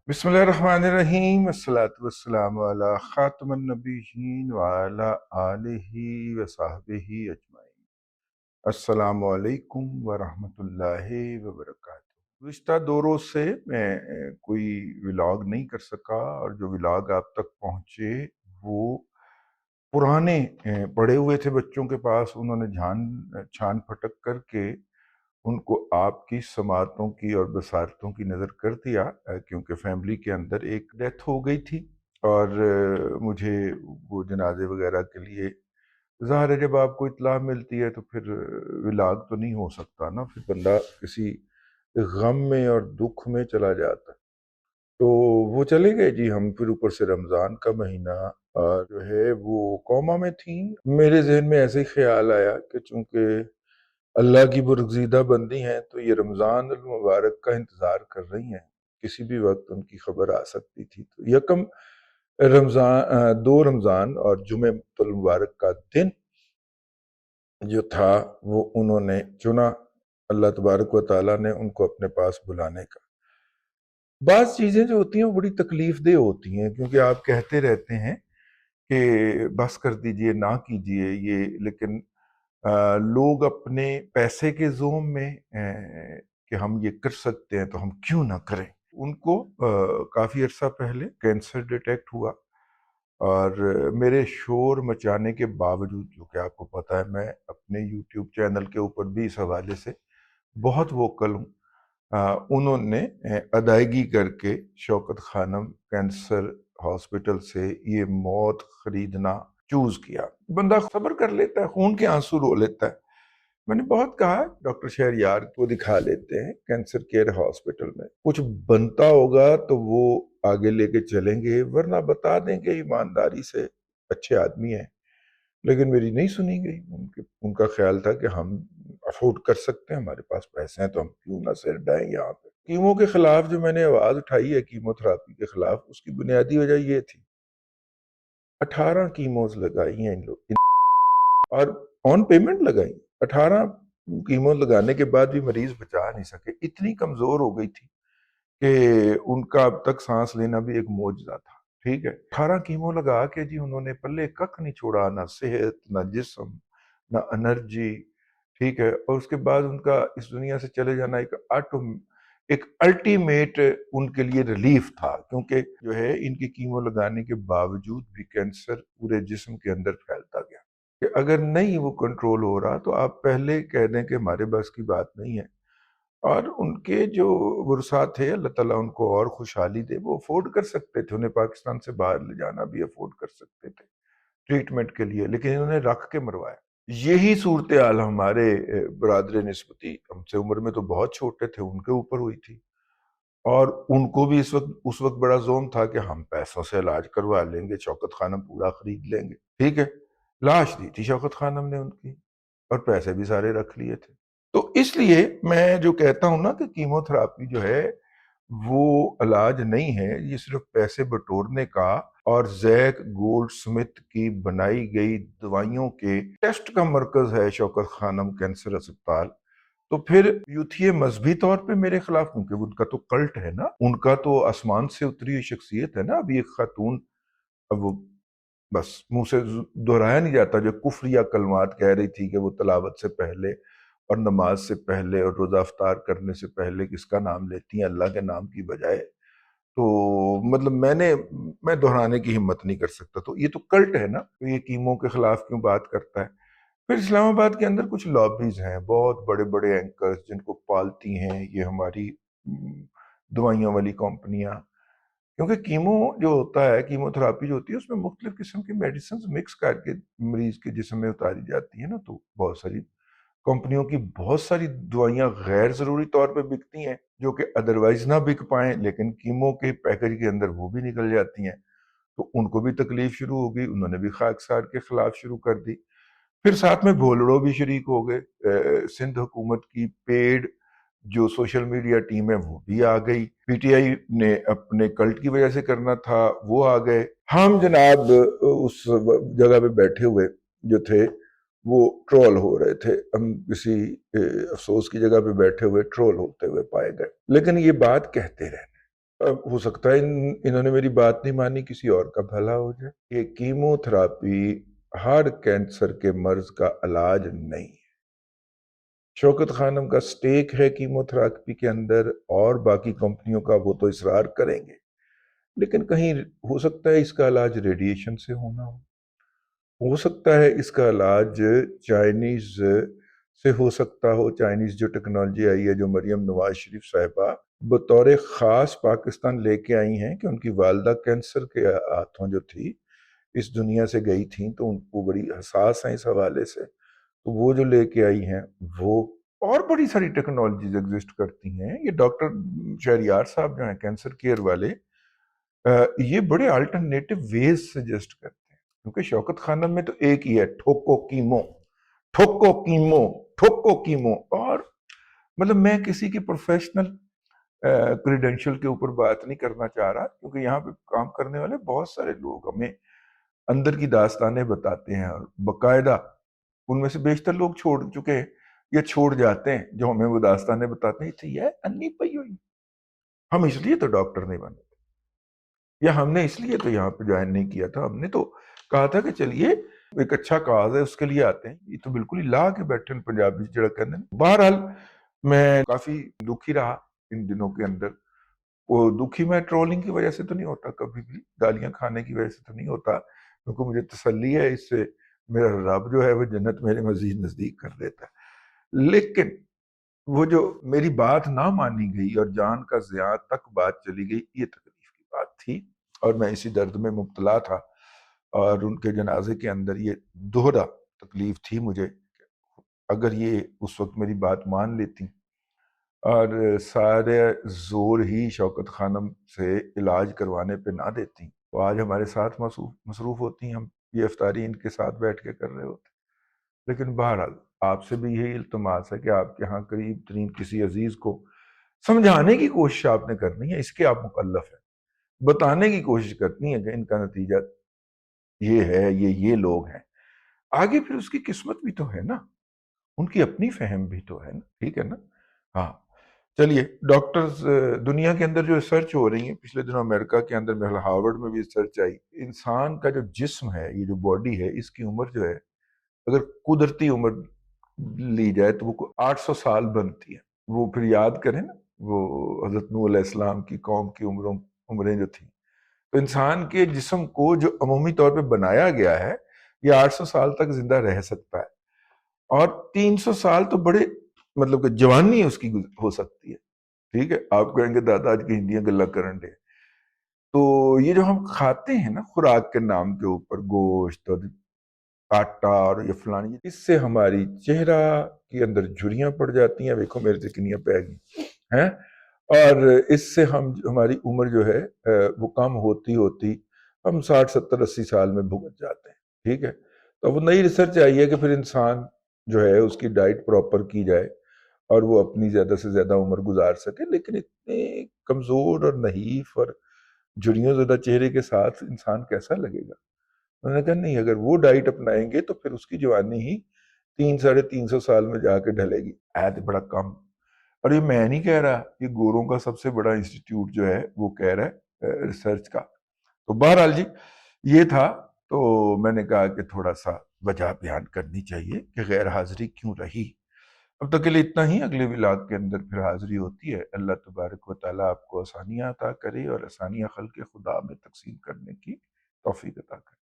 बिस्मिल्लाहिर्रहमानिर्रहीम अस्सलातु वस्सलामु अला खातमुन नबिय्यीन व अला आलिहि व सहबिहि अजमाइन। अस्सलामु अलैकुम व रहमतुल्लाहि व बरकातुहू। गुज़िश्ता 2 रोज़ से मैं कोई व्लॉग नहीं कर सका, और जो व्लॉग आप तक पहुँचे वो पुराने पड़े हुए थे बच्चों के पास। उन्होंने छान फटक करके उनको आपकी समातों की और बसारतों की नज़र कर दिया, क्योंकि फैमिली के अंदर एक डेथ हो गई थी। और मुझे वो जनाजे वगैरह के लिए, ज़ाहिर है जब आपको इत्तला मिलती है तो फिर विलाग तो नहीं हो सकता ना, फिर बंदा किसी गम में और दुख में चला जाता है। तो वो चले गए जी। हम फिर ऊपर से रमज़ान का महीना जो है वो कोमा में थी। मेरे जहन में ऐसे ही ख्याल आया कि चूंकि अल्लाह की बुरगज़ीदा बंदी हैं तो ये रमज़ान अल मुबारक का इंतज़ार कर रही हैं, किसी भी वक्त उनकी खबर आ सकती थी। तो यकम रमज़ान 2 रमज़ान और जुमे अल मुबारक का दिन जो था वो उन्होंने चुना, अल्लाह तबारक व तआला ने उनको अपने पास बुलाने का। बाज़ चीज़ें जो होती हैं वो बड़ी तकलीफ देह होती हैं, क्योंकि आप कहते रहते हैं कि बस कर दीजिए, ना कीजिए ये, लेकिन लोग अपने पैसे के ज़ोम में कि हम ये कर सकते हैं तो हम क्यों ना करें। उनको काफ़ी अरसा पहले कैंसर डिटेक्ट हुआ, और मेरे शोर मचाने के बावजूद, जो कि आपको पता है मैं अपने यूट्यूब चैनल के ऊपर भी इस हवाले से बहुत वोकल हूँ, उन्होंने अदायगी करके शौकत खानम कैंसर हॉस्पिटल से ये मौत खरीदना चूज किया। बंदा सब्र कर लेता है, खून के आंसू रो लेता है। मैंने बहुत कहा डॉक्टर शहरयार को दिखा लेते हैं कैंसर केयर हॉस्पिटल में, कुछ बनता होगा तो वो आगे लेके चलेंगे, वरना बता देंगे ईमानदारी से अच्छे आदमी हैं। लेकिन मेरी नहीं सुनी गई। उनका ख्याल था कि हम अफोर्ड कर सकते हैं, हमारे पास पैसे हैं तो हम क्यों ना सिर डाएं यहाँ पे। कीमो के खिलाफ जो मैंने आवाज उठाई है, कीमोथेरापी के खिलाफ, उसकी बुनियादी वजह ये थी, 18 कीमोज लगाई हैं इन लोग, और ऑन पेमेंट लगाई। 18 कीमो लगाने के बाद भी मरीज बचा नहीं सके, इतनी कमजोर हो गई थी कि उनका अब तक सांस लेना भी एक मौजज़ा था। ठीक है, 18 कीमो लगा के जी उन्होंने पल्ले कख नहीं छोड़ा, ना सेहत, ना जिस्म, ना एनर्जी। ठीक है, और उसके बाद उनका इस दुनिया से चले जाना एक अल्टीमेट उनके लिए रिलीफ था, क्योंकि जो है इनकी कीमो लगाने के बावजूद भी कैंसर पूरे जिस्म के अंदर फैलता गया। कि अगर नहीं वो कंट्रोल हो रहा तो आप पहले कह दें कि हमारे बस की बात नहीं है। और उनके जो वुरसा थे, अल्लाह ताला उनको और खुशहाली दे, वो अफोर्ड कर सकते थे, उन्हें पाकिस्तान से बाहर ले जाना भी अफोर्ड कर सकते थे ट्रीटमेंट के लिए, लेकिन इन्होंने रख के मरवाया। यही सूरत हाल हमारे बरादर निस्बती, हमसे उम्र में तो बहुत छोटे थे, उनके ऊपर हुई थी। और उनको भी उस वक्त बड़ा जोम था कि हम पैसों से इलाज करवा लेंगे, शौकत खानम पूरा खरीद लेंगे। ठीक है, लाश दी थी शौकत खानम ने उनकी, और पैसे भी सारे रख लिए थे। तो इसलिए मैं जो कहता हूं ना कि कीमोथेरापी जो है वो इलाज नहीं है, ये सिर्फ पैसे बटोरने का और जैक गोल्ड स्मिथ की बनाई गई दवाइयों के टेस्ट का मरकज है शौकत खानम कैंसर अस्पताल। तो फिर यूथिये मजहबी तौर पे मेरे खिलाफ, क्योंकि उनका तो कल्ट है ना, उनका तो आसमान से उतरी हुई शख्सियत है ना। अभी एक खातून, अब वो बस मुंह से दोहराया नहीं जाता, जो कुफ्र या कलमात कह रही थी कि वो तलावत से पहले और नमाज से पहले और रोजा अफ्तार करने से पहले किसका नाम लेती हैं अल्लाह के नाम की बजाय। तो मतलब मैं दोहराने की हिम्मत नहीं कर सकता। तो ये तो कल्ट है ना, तो ये कीमो के खिलाफ क्यों बात करता है। फिर इस्लामाबाद के अंदर कुछ लॉबीज हैं, बहुत बड़े बड़े एंकर्स जिनको पालती हैं ये हमारी दवाइयों वाली कंपनियां। क्योंकि कीमो जो होता है, कीमोथेरापी जो होती है, उसमें मुख्तलिफ किस्म की मेडिसिन मिक्स करके मरीज के जिस्म में उतारी जाती है ना। तो बहुत सारी कंपनियों की बहुत सारी दवाइयां गैर जरूरी तौर पे बिकती हैं, जो कि अदरवाइज ना बिक पाएं, लेकिन कीमो के पैकेज के अंदर वो भी निकल जाती हैं। तो उनको भी तकलीफ शुरू हो गई, उन्होंने भी खाकसार के खिलाफ शुरू कर दी। फिर साथ में भोलड़ो भी शरीक हो गए। सिंध हुकूमत की पेड जो सोशल मीडिया टीम है वो भी आ गई। पीटीआई ने अपने कल्ट की वजह से करना था, वो आ गए। हम जनाब उस जगह पे बैठे हुए जो थे वो ट्रोल हो रहे थे। हम किसी अफसोस की जगह पे बैठे हुए ट्रोल होते हुए पाए गए। लेकिन ये बात कहते रहे, اب ہو سکتا ہے انہوں نے میری بات نہیں مانی، کسی اور کا بھلا ہو جائے۔ یہ کیمو تھراپی ہارٹ کینسر کے مرض کا علاج نہیں ہے۔ شوکت خانم کا سٹیک ہے کیمو تھراپی کے اندر، اور باقی کمپنیوں کا وہ تو اصرار کریں گے، لیکن کہیں ہو سکتا ہے اس کا علاج ریڈیشن سے ہونا ہو سکتا ہے اس کا علاج چائنیز سے ہو سکتا ہو، چائنیز جو ٹیکنالوجی آئی ہے، جو مریم نواز شریف صاحبہ بطور خاص پاکستان لے کے آئی ہیں، کہ ان کی والدہ کینسر کے ہاتھوں جو تھی اس دنیا سے گئی تھیں، تو ان کو بڑی حساس ہیں اس حوالے سے، تو وہ جو لے کے آئی ہیں وہ، اور بڑی ساری ٹیکنالوجیز ایگزسٹ کرتی ہیں۔ یہ ڈاکٹر شہریار صاحب جو ہیں کینسر کیئر والے، یہ بڑے الٹرنیٹو ویز سجیسٹ کرتے ہیں، کیونکہ شوکت خانم میں تو ایک ہی ہے، ٹھوکو کیمو، ٹھوکو کیمو، ٹھوکو کیمو۔ اور مطلب میں کسی کی پروفیشنل کریڈینشل کے اوپر بات نہیں کرنا چاہ رہا، کیونکہ یہاں پہ کام کرنے والے بہت سارے لوگ ہمیں اندر کی داستانیں بتاتے ہیں، اور باقاعدہ ان میں سے بیشتر لوگ چھوڑ چکے ہیں یا چھوڑ جاتے ہیں، جو ہمیں وہ داستانیں بتاتے ہیں، یہ انی پئی ہوئی، ہم اس لیے تو ڈاکٹر نہیں بنے، یا ہم نے اس لیے تو یہاں پہ جوائن نہیں کیا تھا، ہم نے تو کہا تھا کہ چلیے ایک اچھا کاز ہے اس کے لیے آتے ہیں، یہ تو بالکل ہی لا کے بیٹھے ہیں پنجابی جڑا کہنے۔ بہرحال میں کافی دکھی رہا ان دنوں کے اندر، وہ دکھی میں ٹرولنگ کی وجہ سے تو نہیں ہوتا، کبھی بھی گالیاں کھانے کی وجہ سے تو نہیں ہوتا، کیونکہ مجھے تسلی ہے اس سے میرا رب جو ہے وہ جنت میرے مزید نزدیک کر دیتا ہے۔ لیکن وہ جو میری بات نہ مانی گئی اور جان کا ضیاع تک بات چلی گئی، یہ تکلیف کی بات تھی، اور میں اسی درد میں مبتلا تھا، اور ان کے جنازے کے اندر یہ دوہرا تکلیف تھی مجھے، اگر یہ اس وقت میری بات مان لیتی اور سارے زور ہی شوکت خانم سے علاج کروانے پہ نہ دیتی، تو آج ہمارے ساتھ مصروف ہوتی، ہم یہ افطاری ان کے ساتھ بیٹھ کے کر رہے ہوتے۔ لیکن بہرحال آپ سے بھی یہی التماس ہے کہ آپ کے ہاں قریب ترین کسی عزیز کو سمجھانے کی کوشش آپ نے کرنی ہے، اس کے آپ مکلف ہیں، بتانے کی کوشش کرنی ہے کہ ان کا نتیجہ یہ ہے، یہ لوگ ہیں، آگے پھر اس کی قسمت بھی تو ہے نا، ان کی اپنی فہم بھی تو ہے نا، ٹھیک ہے نا۔ ہاں چلیے، ڈاکٹرز دنیا کے اندر جو ریسرچ ہو رہی ہیں، پچھلے دنوں امریکہ کے اندر ہارورڈ میں بھی ریسرچ آئی، انسان کا جو جسم ہے، یہ جو باڈی ہے، اس کی عمر جو ہے، اگر قدرتی عمر لی جائے تو وہ 800 سال بنتی ہے۔ وہ پھر یاد کریں نا، وہ حضرت نوح علیہ السلام کی قوم کی عمریں جو تھیں، تو انسان کے جسم کو جو عمومی طور پہ بنایا گیا ہے، یہ 800 سال تک زندہ رہ سکتا ہے، اور 300 سال تو بڑے مطلب کہ جوانی اس کی ہو سکتی ہے، ٹھیک ہے۔ آپ کہیں گے دادا آج کی ہندیاں گلا کرن دے، تو یہ جو ہم کھاتے ہیں نا خوراک کے نام کے اوپر، گوشت اور آٹا اور یہ فلانی، اس سے ہماری چہرہ کے اندر جھریاں پڑ جاتی ہیں، دیکھو میرے سے کنیاں پہ گئی ہیں، اور اس سے ہماری عمر جو ہے وہ کم ہوتی ہوتی ہم 60 70 80 سال میں بھگت جاتے ہیں، ٹھیک ہے۔ تو وہ نئی ریسرچ آئی ہے کہ پھر انسان جو ہے اس کی ڈائٹ پراپر کی جائے اور وہ اپنی زیادہ سے زیادہ عمر گزار سکے، لیکن اتنے کمزور اور نحیف اور جھریوں زدہ چہرے کے ساتھ انسان کیسا لگے گا؟ انہوں نے کہا نہیں، اگر وہ ڈائٹ اپنائیں گے تو پھر اس کی جوانی ہی 300 سال میں جا کے ڈھلے گی، بڑا کم۔ اور یہ میں نہیں کہہ رہا، یہ گوروں کا سب سے بڑا انسٹیٹیوٹ جو ہے وہ کہہ رہا ہے ریسرچ کا۔ تو بہرحال جی یہ تھا، تو میں نے کہا کہ تھوڑا سا وجہ بیان کرنی چاہیے کہ غیر حاضری کیوں رہی۔ اب تک کے لیے اتنا ہی، اگلے ولاگ کے اندر پھر حاضری ہوتی ہے۔ اللہ تبارک و تعالیٰ آپ کو آسانیاں عطا کرے، اور آسانیاں خلق خدا میں تقسیم کرنے کی توفیق عطا کرے۔